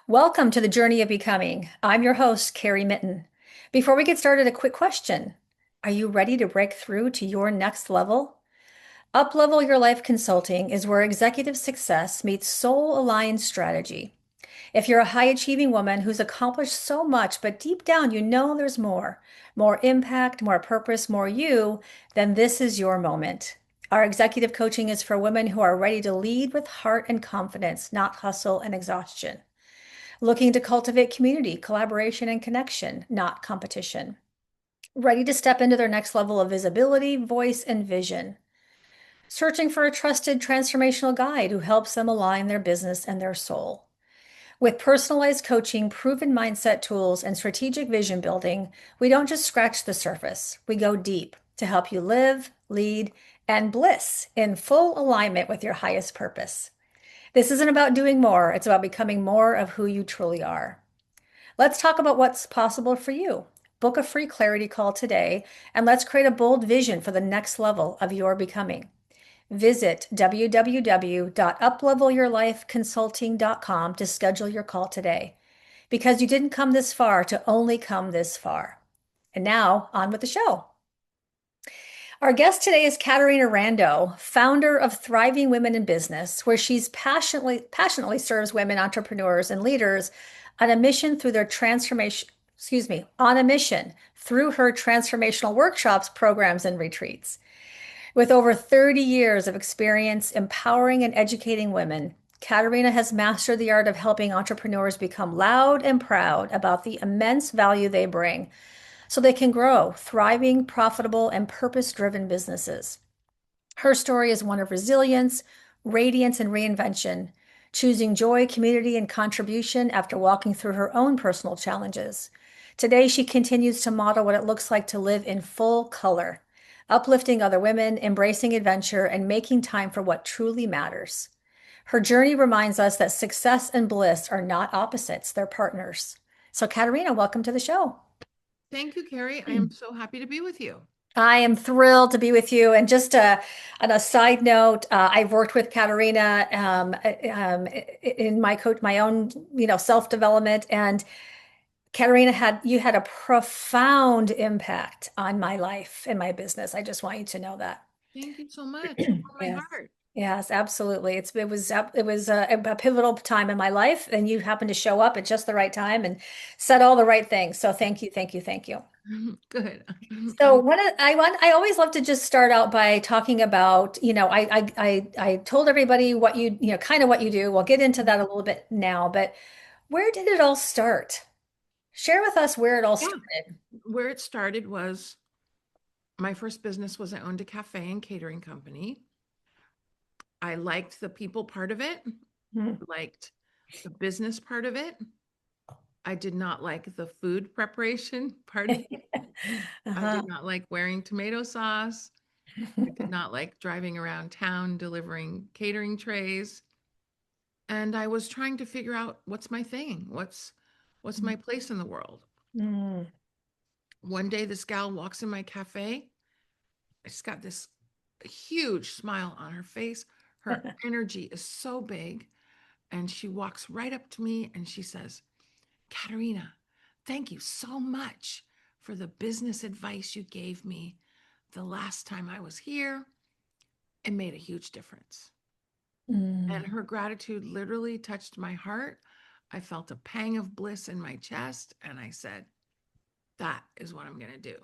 Welcome to the Journey of Becoming. I'm your host, Karrie Mitten. Before we get started, a quick question. Are you ready to break through to your next level? Uplevel Your Life Consulting is where executive success meets soul-aligned strategy. If you're a high-achieving woman who's accomplished so much, but deep down you know there's more impact, more purpose, more you, then this is your moment. Our executive coaching is for women who are ready to lead with heart and confidence, not hustle and exhaustion. Looking to cultivate community, collaboration, and connection, not competition. Ready to step into their next level of visibility, voice, and vision. Searching for a trusted transformational guide who helps them align their business and their soul. With personalized coaching, proven mindset tools, and strategic vision building, we don't just scratch the surface, we go deep to help you live, lead, and bliss in full alignment with your highest purpose. This isn't about doing more, it's about becoming more of who you truly are. Let's talk about what's possible for you. Book a free clarity call today, and let's create a bold vision for the next level of your becoming. Visit www.uplevelyourlifeconsulting.com to schedule your call today, because you didn't come this far to only come this far. And now, on with the show. Our guest today is Caterina Rando, founder of Thriving Women in Business, where she's passionately serves women entrepreneurs and leaders on a mission through their transformation, on a mission through her transformational workshops, programs, and retreats. With over 30 years of experience empowering and educating women, Caterina has mastered the art of helping entrepreneurs become loud and proud about the immense value they bring so they can grow thriving, profitable, and purpose-driven businesses. Her story is one of resilience, radiance, and reinvention, choosing joy, community, and contribution after walking through her own personal challenges. Today, she continues to model what it looks like to live in full color, uplifting other women, embracing adventure, and making time for what truly matters. Her journey reminds us that success and bliss are not opposites, they're partners. So, Caterina, welcome to the show. Thank you, Karrie. I am so happy to be with you. I am thrilled to be with you. And just on a side note, I've worked with Caterina in my own, self-development. And Caterina you had a profound impact on my life and my business. I just want you to know that. Thank you so much. You warm my Yes. heart. Yes, absolutely. It was a pivotal time in my life, and you happened to show up at just the right time and said all the right things. So thank you, thank you, thank you. Good. So I always love to just start out by talking about, I told everybody what kind of what you do. We'll get into that a little bit now, but where did it all start? Share with us where it all Yeah. started. Where it started was my first business was I owned a cafe and catering company. I liked the people part of it, Hmm. liked the business part of it. I did not like the food preparation part of it. I Uh-huh. did not like wearing tomato sauce. I did not like driving around town delivering catering trays. And I was trying to figure out what's my thing, what's my place in the world. Mm. One day this gal walks in my cafe. She's got this huge smile on her face. Her energy is so big. And she walks right up to me and she says, Caterina, thank you so much for the business advice you gave me the last time I was here. It made a huge difference. Mm. And her gratitude literally touched my heart. I felt a pang of bliss in my chest. And I said, that is what I'm going to do.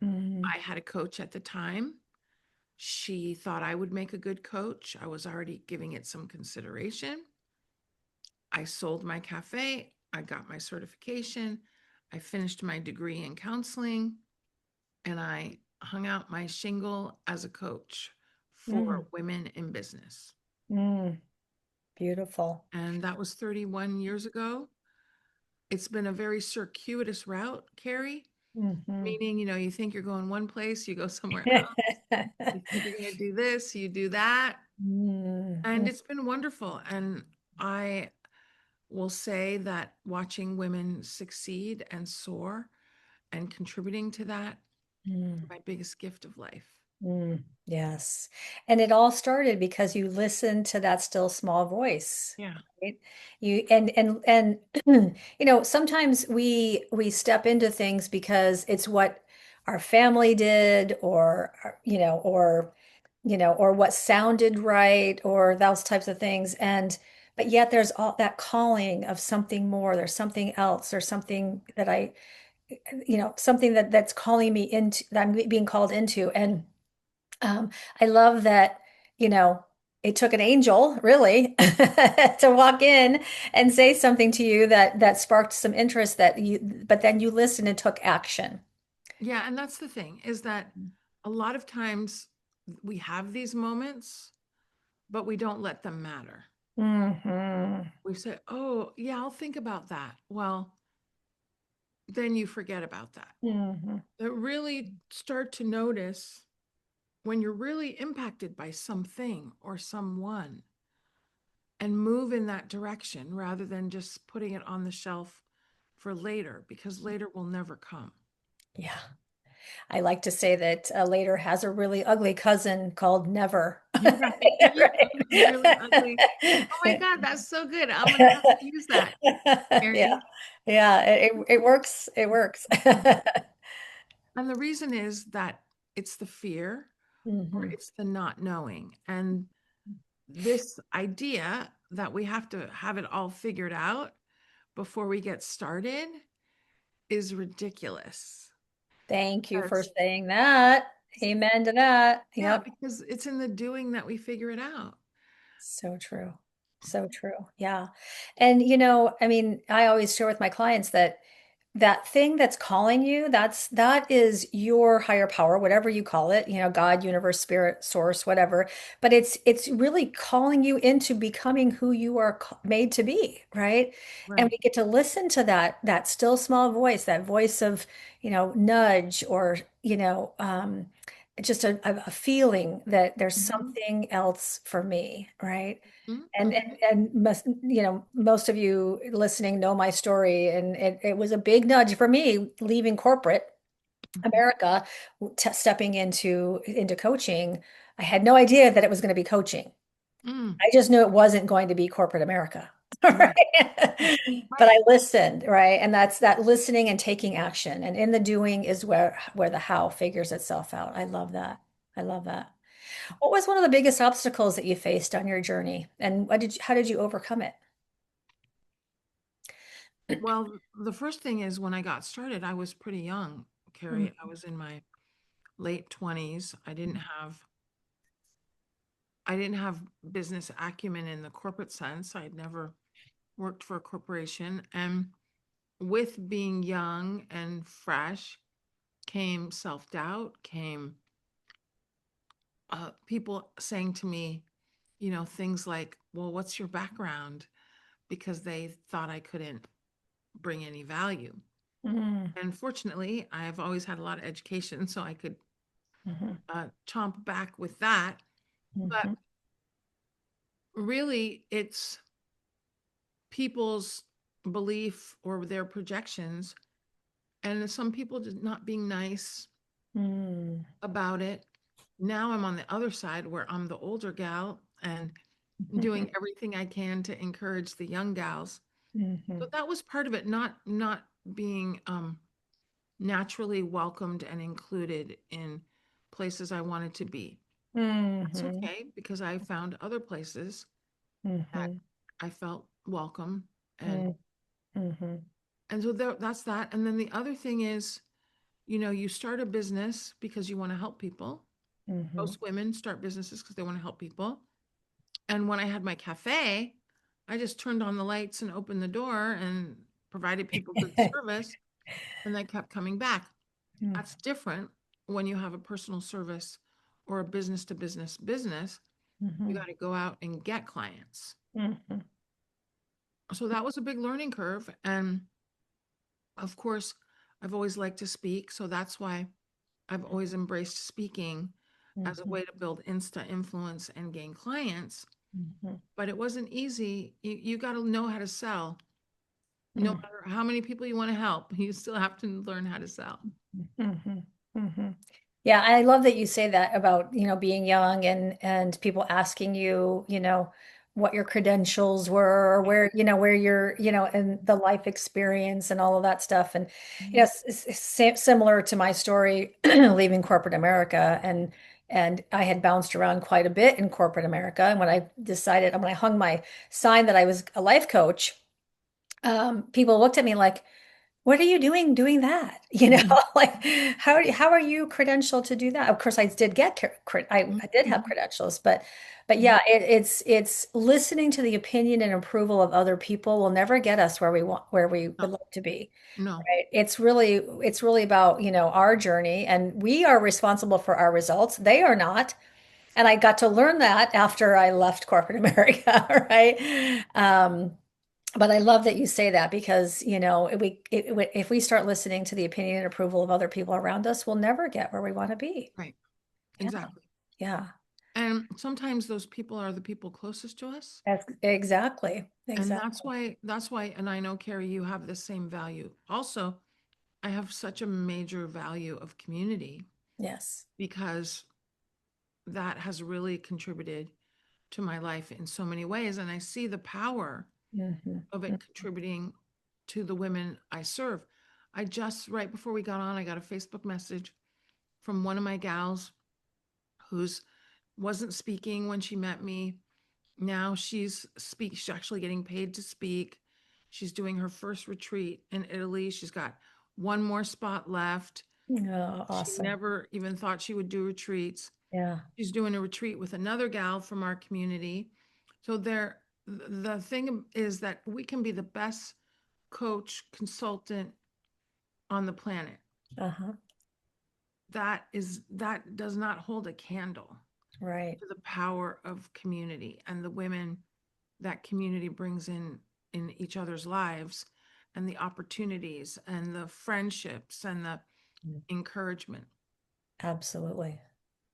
Mm. I had a coach at the time. She thought I would make a good coach. I was already giving it some consideration. I sold my cafe. I got my certification. I finished my degree in counseling and I hung out my shingle as a coach Mm. for women in business. Mm. Beautiful. And that was 31 years ago. It's been a very circuitous route, Karrie, Mhm. meaning, you think you're going one place, you go somewhere else. You think you're going to do this, you do that. Mm. And it's been wonderful. And I will say that watching women succeed and soar and contributing to that, Mm. my biggest gift of life. Yes. And it all started because you listened to that still small voice, Yeah. right? You and sometimes we step into things because it's what our family did or what sounded right or those types of things. And but yet there's all that calling of something more. There's something else or something that something that's calling me into that I'm being called into. And um, I love that, you know, it took an angel really to walk in and say something to you that sparked some interest but then you listened and took action. Yeah, and that's the thing is that a lot of times we have these moments, but we don't let them matter. Hmm. We say, "Oh, yeah, I'll think about that." Well, then you forget about that. Hmm. But really start to notice when you're really impacted by something or someone and move in that direction rather than just putting it on the shelf for later because later will never come. Yeah. I like to say that later has a really ugly cousin called never. You're right. Ugly, really ugly. Oh my Right. God, that's so good. I'm gonna have to use that, Yeah. Karrie. Yeah. It works. It works. And the reason is that it's the fear or Hmm. it's the not knowing. And this idea that we have to have it all figured out before we get started is ridiculous. Thank you for Because, saying that. Amen to that. yeah, Yep. because it's in the doing that we figure it out. So true. So true. Yeah. And I mean, I always share with my clients that that thing that's calling you, that is your higher power, whatever you call it, God, universe, spirit, source, whatever. But it's really calling you into becoming who you are made to be, right? And Right. we get to listen to that still small voice, that voice of, nudge or, just a feeling that there's Mhm. something else for me, right? Mhm. And Mhm. most of you listening know my story, and it was a big nudge for me leaving corporate Mhm. America, stepping into coaching. I had no idea that it was going to be coaching. Mm. I just knew it wasn't going to be corporate America. Right. Right? But Right. I listened, right? And that's that listening and taking action. And in the doing is where the how figures itself out. I love that. I love that. What was one of the biggest obstacles that you faced on your journey, and how did you overcome it? Well, the first thing is when I got started, I was pretty young, Mm, Carrie. I was in my late 20s. I didn't have business acumen in the corporate sense. I'd never worked for a corporation. And with being young and fresh came self-doubt, came people saying to me, things like, well, what's your background? Because they thought I couldn't bring any value. mm, And fortunately, I have always had a lot of education, so I could mhm, chomp back with that. But mhm, really, it's people's belief or their projections, and some people just not being nice mm, about it. Now I'm on the other side where I'm the older gal and doing everything I can to encourage the young gals. So mhm, that was part of it, not being naturally welcomed and included in places I wanted to be. That's mhm, okay because I found other places that mhm, I felt welcome and mhm, mhm, and so that's that. And then the other thing is, you start a business because you want to help people. mhm. Most women start businesses because they want to help people. And when I had my cafe, I just turned on the lights and opened the door and provided people good service, and they kept coming back. Mm, That's different when you have a personal service or a business to business. You mhm, got to go out and get clients. mhm, So that was a big learning curve. And of course, I've always liked to speak. So that's why I've always embraced speaking as a mhm, way to build Insta influence and gain clients. mhm, But it wasn't easy. You got to know how to sell. No mm, matter how many people you want to help, you still have to learn how to sell. mhm, mhm. Yeah, I love that you say that about, being young and people asking you, what your credentials were or Right. where you're, and the life experience and all of that stuff. And Mhm. similar to my story leaving corporate America and I had bounced around quite a bit in corporate America. And when I hung my sign that I was a life coach, people looked at me like, what are you doing that? Mhm. Like how are you credentialed to do that? Of course, I did get I did have Mhm. credentials, but Mhm. yeah, it's listening to the opinion and approval of other people will never get us where we No, would like to be. no, Right? It's really about, our journey, and we are responsible for our results. They are not. And I got to learn that after I left corporate America, right? But I love that you say that because, if we start listening to the opinion and approval of other people around us, we'll never get where we want to be. right. Yeah, Exactly. yeah, And sometimes those people are the people closest to us. exactly, And that's exactly. why, and I know, Carrie, you have the same value. Also, I have such a major value of community Yes. because that has really contributed to my life in so many ways. And I see the power Hmm. of it contributing to the women I serve. I just, right before we got on, I got a Facebook message from one of my gals who's wasn't speaking when she met me. Now she's actually getting paid to speak. She's doing her first retreat in Italy. She's got one more spot left. Oh, She awesome. never even thought she would do retreats. Yeah. She's doing a retreat with another gal from our community. So the thing is that we can be the best coach, consultant on the planet. Uh-huh. That does not hold a candle Right. to the power of community and the women that community brings in each other's lives, and the opportunities and the friendships and the Mm. encouragement. Absolutely.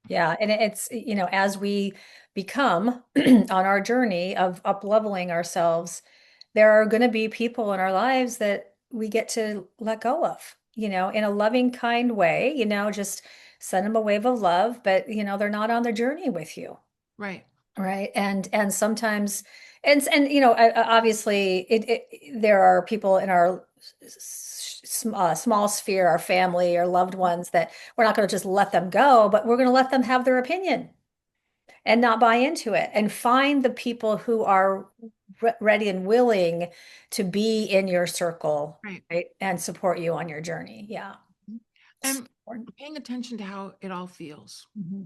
Yeah, and it's, as we become on our journey of up leveling ourselves, there are going to be people in our lives that we get to let go of, in a loving, kind way, just send them a wave of love, but they're not on the journey with you. Right. Right. And sometimes, and obviously there are people in our small sphere, our family or loved ones, that we're not going to just let them go, but we're going to let them have their opinion and not buy into it, and find the people who are ready and willing to be in your circle, Right. right, and support you on your journey. Yeah. And paying attention to how it all feels. Hmm.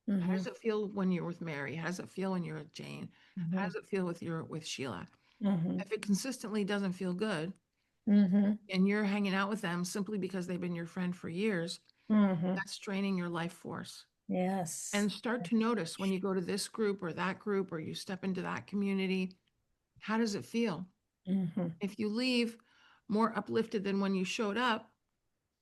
How Hmm. does it feel when you're with Mary? How does it feel when you're with Jane? How Hmm. does it feel with Sheila? Hmm. If it consistently doesn't feel good Hmm. and you're hanging out with them simply because they've been your friend for years, Hmm. that's draining your life force. Yes. And start to notice when you go to this group or you step into that community, how does it feel? Hmm. If you leave more uplifted than when you showed up,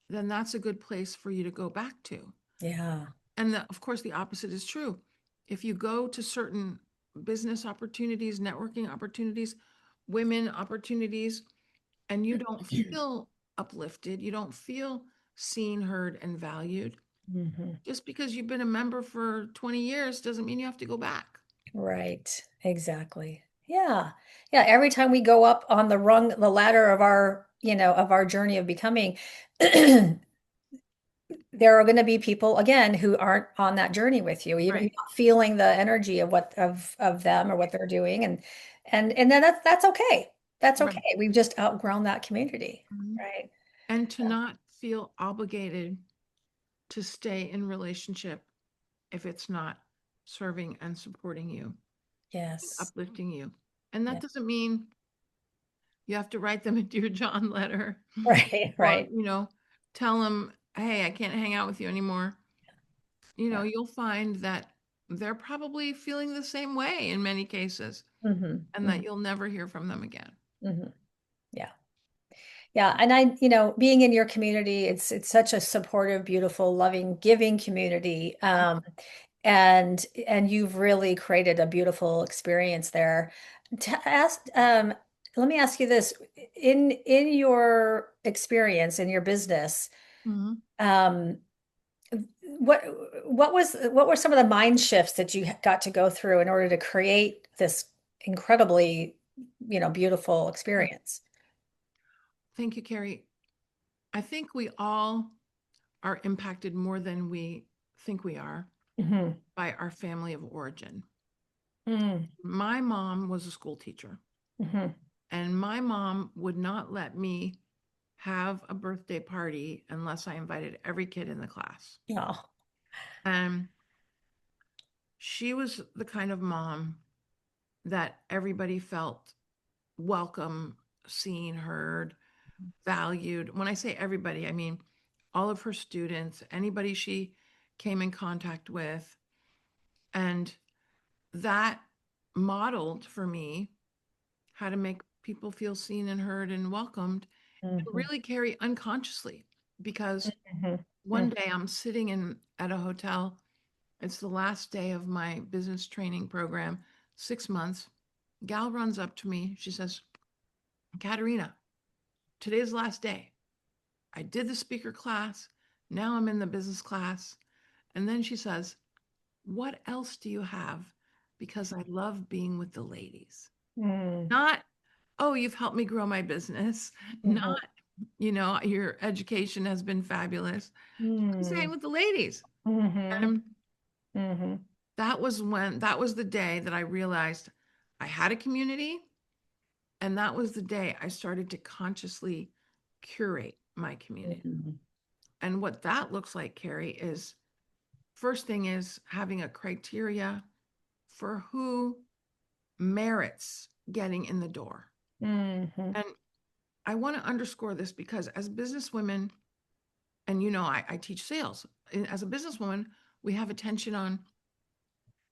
then that's a good place for you to go back to. Yeah. And of course, the opposite is true. If you go to certain business opportunities, networking opportunities, women opportunities, and you don't feel uplifted, you don't feel seen, heard, and valued, Hmm. just because you've been a member for 20 years doesn't mean you have to go back. Right. Exactly. Yeah. Yeah. Every time we go up on the ladder of our journey of becoming, there are going to be people again who aren't on that journey with you, even Right. you're not feeling the energy of them or what they're doing, and then that's okay. That's okay. Right. We've just outgrown that community, Mhm. right? And to not feel obligated to stay in relationship if it's not serving and supporting you and Yes. uplifting you. And that Yeah. doesn't mean you have to write them a Dear John letter Right. or, Right. tell them, hey, I can't hang out with you anymore. Yeah. You'll find that they're probably feeling the same way in many cases Hmm. and that Hmm. you'll never hear from them again. Hmm. Yeah. Yeah, and being in your community, it's such a supportive, beautiful, loving, giving community. And you've really created a beautiful experience there. To ask, let me ask you this. In your experience in your business, Mhm. um, what what were some of the mind shifts that you got to go through in order to create this incredibly, beautiful Yeah. experience? Thank you, Karrie. I think we all are impacted more than we think we are Hmm. by our family of origin. Mm. My mom was a school teacher, Hmm. and my mom would not let me have a birthday party unless I invited every kid in the class. Oh. And she was the kind of mom that everybody felt welcome, seen, heard, valued. When I say everybody, I mean all of her students, anybody she came in contact with. And that modeled for me how to make people feel seen and heard and welcomed, and Hmm. really carry unconsciously. Because Hmm. one day I'm sitting in at a hotel. It's the last day of my business training program, 6 months. Gal runs up to me. She says, Caterina, today's the last day. I did the speaker class. Now I'm in the business class. And then she says, what else do you have? Because I love being with the ladies. Hmm. Not, oh, you've helped me grow my business. Not, Hmm. your education has been fabulous. I'm Hmm. saying with the ladies. Hmm. And Hmm. that was the day that I realized I had a community. And that was the day I started to consciously curate my community. Hmm. And what that looks like, Karrie, is first thing is having a criteria for who merits getting in the door. Hmm. And I want to underscore this because as businesswomen, and I teach sales. As a businesswoman, we have attention on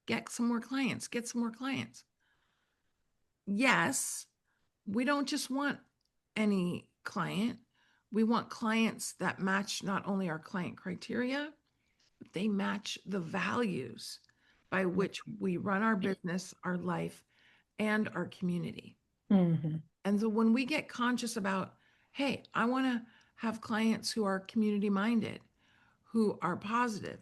get some more clients, get some more clients. Yes, we don't just want any client. We want clients that match not only our client criteria, but they match the values by which we run our business, our life, and our community. Hmm. And so when we get conscious about, hey, I want to have clients who are community minded, who are positive,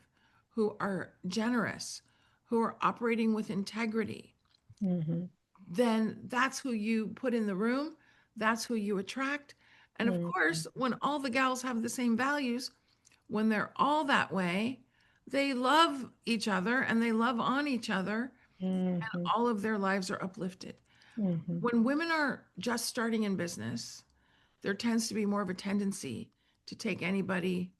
who are generous, who are operating with integrity, Hmm. then that's who you put in the room. That's who you attract. And of Hmm. course, when all the gals have the same values, when they're all that way, they love each other and they love on each other, and Hmm. all of their lives are uplifted. Hmm. When women are just starting in business, there tends to be more of a tendency to take anybody,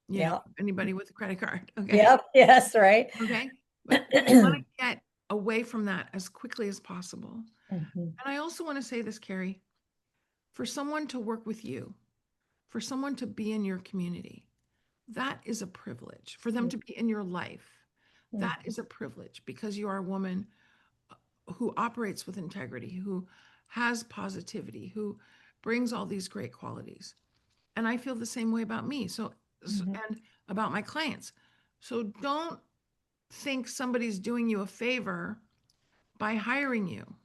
Yeah. anybody with a credit card. Okay. Yep. Yes. Right. Okay. But we want to get away from that as quickly as possible. Hmm. And I also want to say this, Karrie, for someone to work with you, for someone to be in your community, that is a privilege. For them to be in your life, that Hmm. is a privilege because you are a woman who operates with integrity, who has positivity, who brings all these great qualities. And I feel the same way about me. Hmm. And about my clients. So don't think somebody's doing you a favor by hiring you.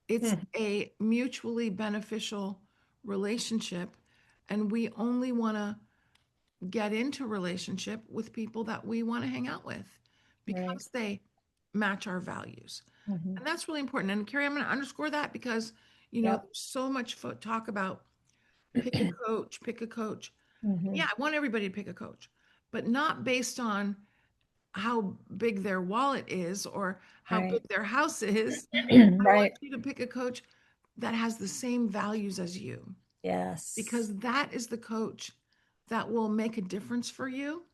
It's Hmm. a mutually beneficial relationship. And we only want to get into relationship with people that we want to hang out with Right. because they match our values. Hmm. And that's really important. And Karrie, I'm going to underscore that because, Yep. there's so much talk about pick a coach, pick a coach. Yeah, Hmm. I want everybody to pick a coach, but not based on how big their wallet is or how big Right. their house is. I want Right. you to pick a coach that has the same values as you Yes. because that is the coach that will make a difference for you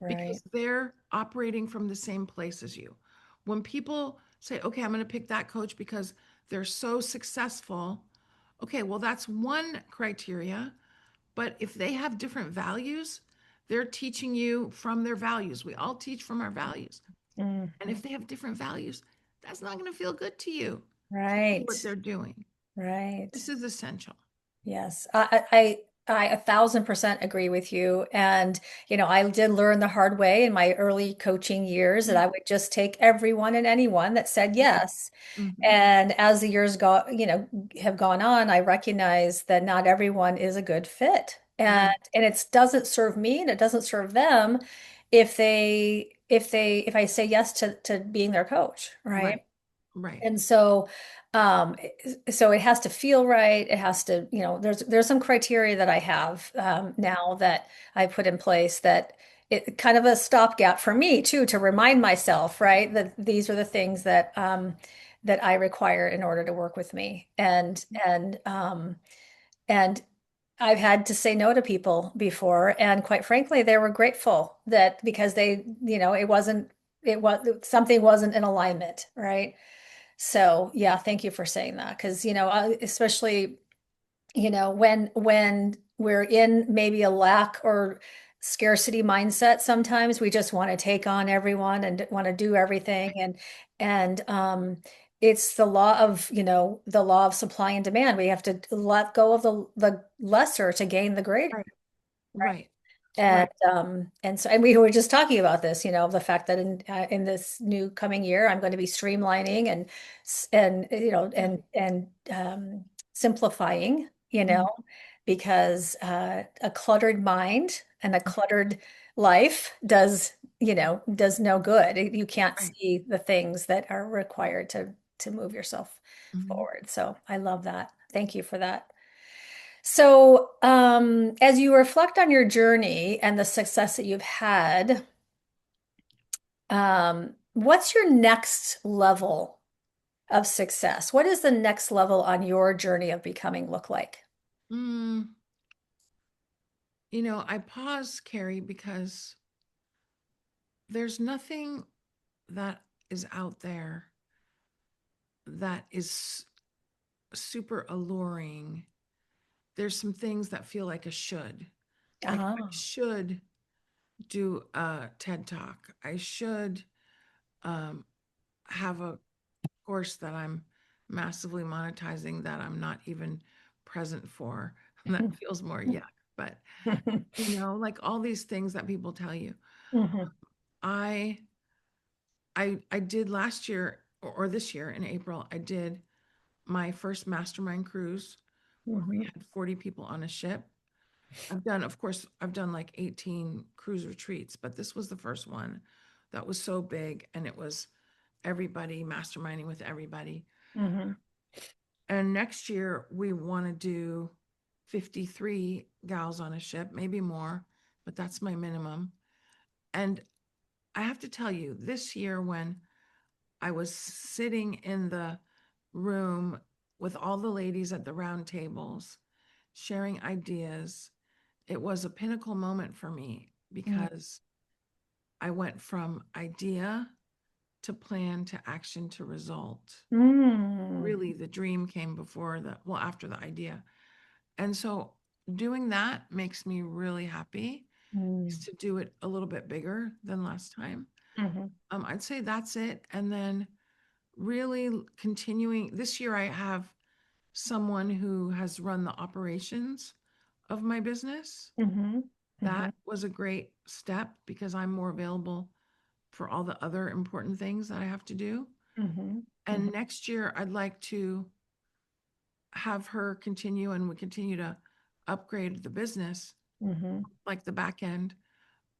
Right. because they're operating from the same place as you. When people say, okay, I'm going to pick that coach because they're so successful, okay, well, that's one criteria. But if they have different values, they're teaching you from their values. We all teach from our values. And Hmm. if they have different values, that's not going to feel good to you to do Right. what they're doing. Right. This is essential. Yes, I 1,000% agree with you. And, I did learn the hard way in my early coaching years that I would just take everyone and anyone that said yes. Mhm. And as the years have gone on, I recognize that not everyone is a good fit. And Right. and it doesn't serve me and it doesn't serve them. if I say yes to being their coach, right? Right. Right. And so, um, so it has to feel right. It has to, there's some criteria that I have now that I put in place that it kind of a stopgap for me too, to remind myself, right, that these are the things that I require in order to work with me. And I've had to say no to people before, and quite frankly, they were grateful that because something wasn't in alignment, right? So, yeah, thank you for saying that because, especially, when we're in maybe a lack or scarcity mindset, sometimes we just want to take on everyone and want to do everything and it's the law of supply and demand. We have to let go of the lesser to gain the greater. Right. Right. And Right. we were just talking about this, the fact that in this new coming year, I'm going to be streamlining and simplifying, Mhm. because a cluttered mind and a cluttered life does no good. You can't Right. see the things that are required to move yourself Mhm. forward. So I love that. Thank you for that. So, as you reflect on your journey and the success that you've had, what's your next level of success? What does the next level on your journey of becoming look like? Mm, I pause, Carrie, because there's nothing that is out there that is super alluring. There's some things that feel like a should. Like I Ah. should do a TED Talk. I should um, have a course that I'm massively monetizing that I'm not even present for. And that feels more yuck. But, like all these things that people tell you. Mhm, I I did last year or this year in April, I did my first mastermind cruise where we mhm, had 40 people on a ship. Of course, I've done like 18 cruise retreats, but this was the first one that was so big and it was everybody masterminding with everybody. mhm, And next year we want to do 53 gals on a ship, maybe more, but that's my minimum. And I have to tell you, this year when I was sitting in the room with all the ladies at the round tables, sharing ideas. It was a pinnacle moment for me mhm, because I went from idea to plan to action to result. mm, Really, the dream came after the idea. And so doing that makes me really happy is mm, to do it a little bit bigger than last time. mhm, I'd say that's it. And then really continuing this year, I have someone who has run the operations of my business. mhm, mhm, That was a great step because I'm more available for all the other important things that I have to do. mhm, And next year, I'd like to have her continue and we continue to upgrade the business, mhm, like the back end,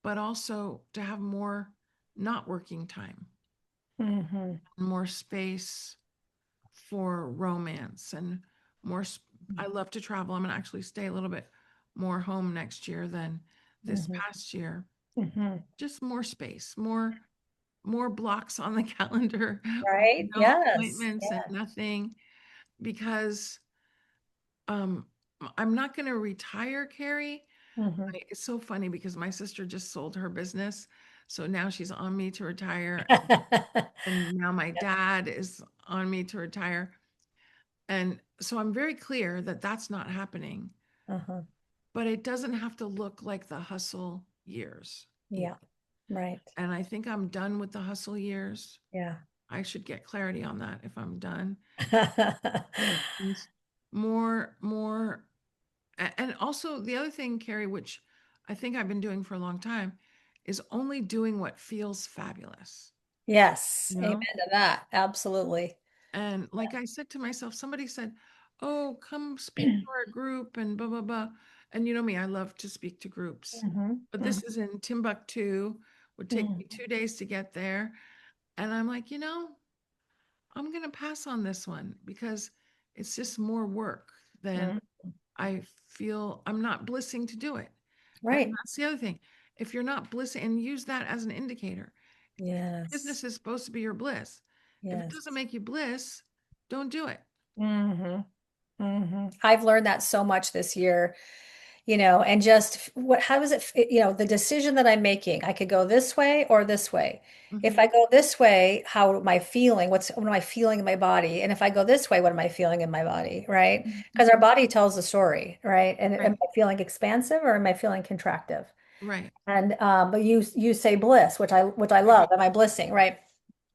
but also to have more not working time, mhm, more space for romance and more. I love to travel. I'm going to actually stay a little bit more home next year than this mhm, past year. mhm. Just more space, more blocks on the calendar, Right? no Yes. appointments and Yeah. nothing because um I'm not going to retire, Carrie. Mhm. It's so funny because my sister just sold her business, so now she's on me to retire, and now my dad is on me to retire. And so I'm very clear that that's not happening, Uh-huh. but it doesn't have to look like the hustle years either. Yeah. Right. And I think I'm done with the hustle years. Yeah. I should get clarity on that if I'm done. And more. And also the other thing, Carrie, which I think I've been doing for a long time, is only doing what feels fabulous, Yes. you Amen know? to that. Absolutely. And like I said to myself, somebody said, "Oh, come speak to our group and blah blah blah." And you know me, I love to speak to groups. Mhm, But mhm, this is in Timbuktu Would take Mm, me 2 days to get there. And I'm like, I'm going to pass on this one because it's just more work than mm. I feel I'm not blissing to do it. And Right. that's the other thing. If you're not blissing, and use that as an indicator, Yes. business is supposed to be your bliss. If it doesn't Yes. make you bliss, don't do it. Hmm. Hmm. I've learned that so much this year, and just what, how is it, the decision that I'm making, I could go this way or this way. If Hmm. I go this way, how am I feeling? What am I feeling in my body? And if I go this way, what am I feeling in my body? Right? Because our Hmm. body tells the story, right? And am Right, I feeling expansive or am I feeling contractive? right, And but you say bliss, which I right. love. Am I blissing? Right?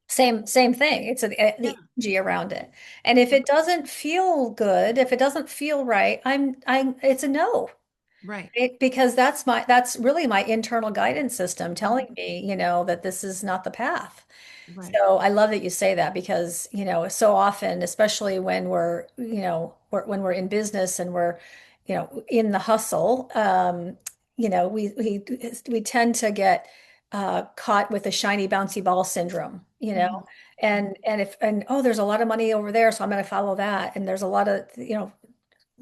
Same thing. It's Yeah, the energy around it. And if it doesn't feel good, if it doesn't feel right, it's a no. right. Right? Because that's really my internal guidance system telling Mhm. me, that this is not the path. Right. So I love that you say that because, so often, especially when when we're in business and we're, in the hustle, we tend to get caught with the shiny bouncy ball syndrome, Mhm. and oh, there's a lot of money over there, so I'm going to follow that. And there's a lot of,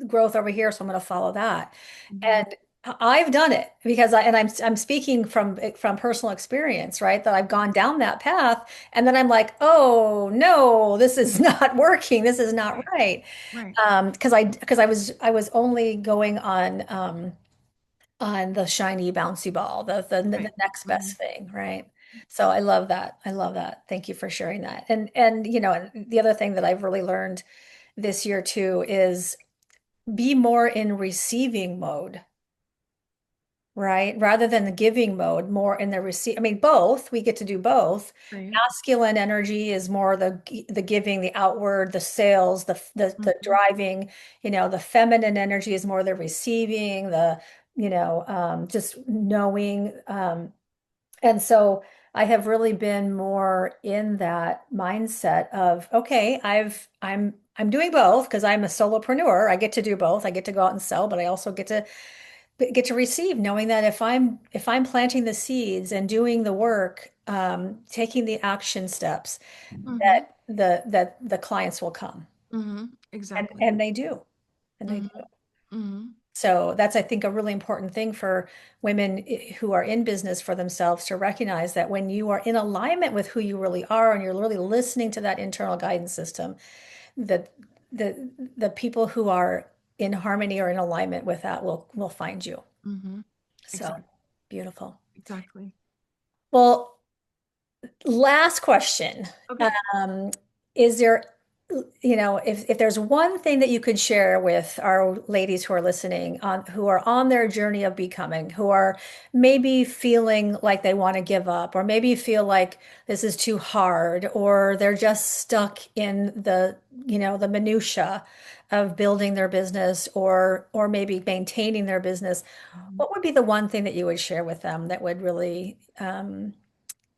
growth over here, so I'm going to follow that. Mhm. And I've done it because I'm speaking from personal experience, right? That I've gone down that path, and then I'm like, oh no, this is not working. This is not Right, right. right. Because I was only going on the shiny bouncy ball, the Right. next best Mhm. thing, right? So I love that. I love that. Thank you for sharing that. And the other thing that I've really learned this year too is be more in receiving mode, right? Rather than the giving mode, more in the receive. I mean, both, we get to do both. Right. Masculine energy is more the giving, the outward, the sales, the Mhm. driving, the feminine energy is more the receiving, just knowing. And so I have really been more in that mindset of, okay, I'm doing both because I'm a solopreneur. I get to do both. I get to go out and sell, but I also get to receive, knowing that if I'm planting the seeds and doing the work, taking the action steps, Mhm. that the clients will come. Mhm. And Exactly. and they do. And they do. Mhm. Mhm. So that's, I think, a really important thing for women who are in business for themselves to recognize that when you are in alignment with who you really are and you're really listening to that internal guidance system, that the people who are in harmony or in alignment with that will find you. Mhm. So Exactly. beautiful. Exactly. Well, last question. Okay. Um, is there, if there's one thing that you could share with our ladies who are listening on who are on their journey of becoming, who are maybe feeling like they want to give up, or maybe feel like this is too hard, or they're just stuck in the minutia of building their business or maybe maintaining their business, Mhm. what would be the one thing that you would share with them that would really Mhm.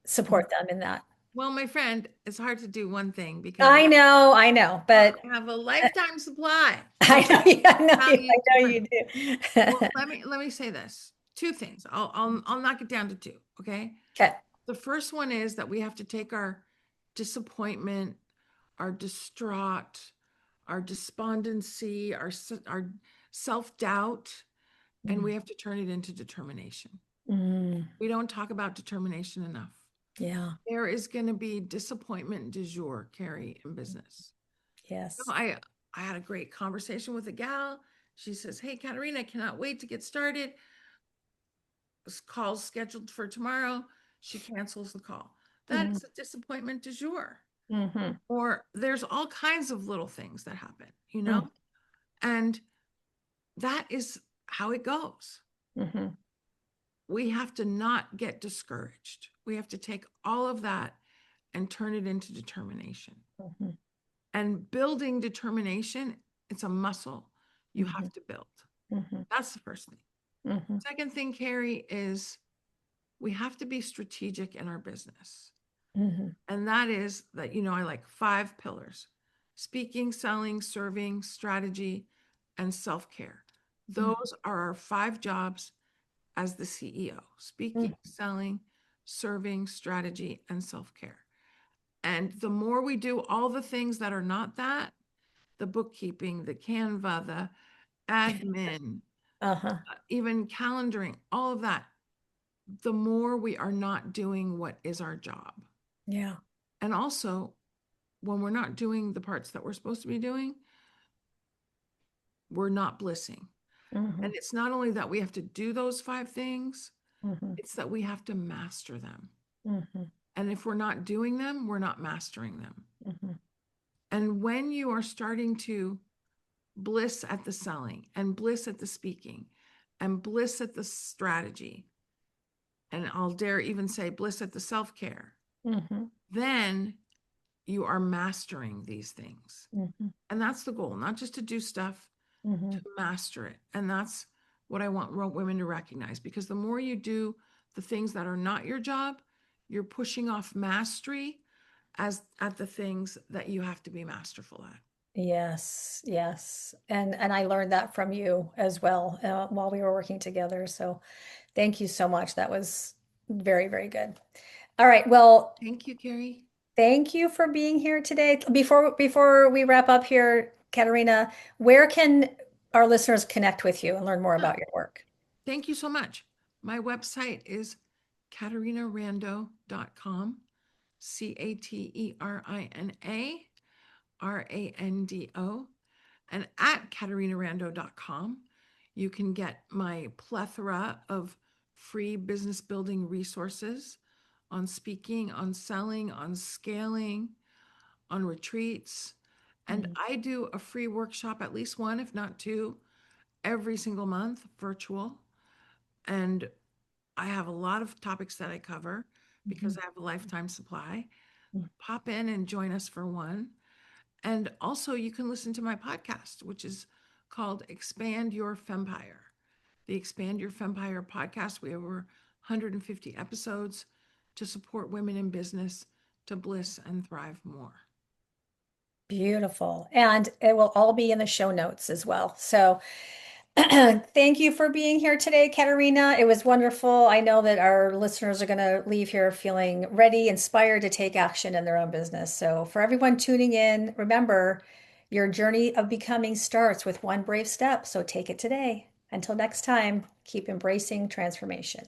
support them in that? Well, my friend, it's hard to do one thing because I know, I but have a lifetime supply. I So know, I know tell you, I you know different. you Well, do. let me say this. Two things. I'll knock it down to two. Okay. Okay. The first one is that we have to take our disappointment, our distraught, our despondency, our self-doubt, and Mm, we have to turn it into determination. mm, We don't talk about determination enough. yeah. There is going to be disappointment du jour, Karrie, in business. So Yes. I had a great conversation with a gal. She says, "Hey, Caterina, I cannot wait to get started. This call's scheduled for tomorrow." She cancels the call. That Mm, is a disappointment du jour. mm-hmm, Or there's all kinds of little things that happen. mm, And that is how it goes. mm-hmm, We have to not get discouraged. We have to take all of that and turn it into determination. mm-hmm, And building determination, it's a muscle you mm-hmm, have to build. mm-hmm, That's the first thing. mm-hmm, Second thing, Karrie, is we have to be strategic in our business. mm-hmm, And that is that, I like 5 pillars: speaking, selling, serving, strategy, and self care. mm-hmm, Those are our 5 jobs as the CEO: speaking, selling, serving, strategy, and self care. And the more we do all the things that are not that, the bookkeeping, the Canva, the admin, Uh-huh. even calendaring, all of that, the more we are not doing what is our job. Yeah. And also, when we're not doing the parts that we're supposed to be doing, we're not blissing. Hmm. And it's not only that we have to do those five things, Hmm. it's that we have to master them. Hmm. And if we're not doing them, we're not mastering them. Hmm. And when you are starting to bliss at the selling and bliss at the speaking and bliss at the strategy, and I'll dare even say bliss at the self care, Hmm. then you are mastering these things. Hmm. And that's the goal, not just to do stuff, to Hmm. master it. And that's what I want women to recognize, because the more you do the things that are not your job, you're pushing off mastery as at the things that you have to be masterful at. Yes, yes. And I learned that from you as well while we were working together. So thank you so much. That was very, very good. All right. Well, Thank you, Karrie. thank you for being here today. Before we wrap up here, Katerina, where can our listeners connect with you and learn more Yeah, about your work? thank you so much. My website is CaterinaRando.com, CaterinaRando. And at CaterinaRando.com, you can get my plethora of free business building resources on speaking, on selling, on scaling, on retreats. And Mhm. I do a free workshop, at least one, if not two, every single month, virtual. And I have a lot of topics that I cover because Mhm. I have a lifetime supply. Pop in and join us for one. And also, you can listen to my podcast, which is called Expand Your Fempire. The Expand Your Fempire podcast. We have over 150 episodes to support women in business to bliss and thrive more. Beautiful. And it will all be in the show notes as well. So thank you for being here today, Katerina. It was wonderful. I know that our listeners are going to leave here feeling ready, inspired to take action in their own business. So, for everyone tuning in, remember your journey of becoming starts with one brave step. So, take it today. Until next time, keep embracing transformation.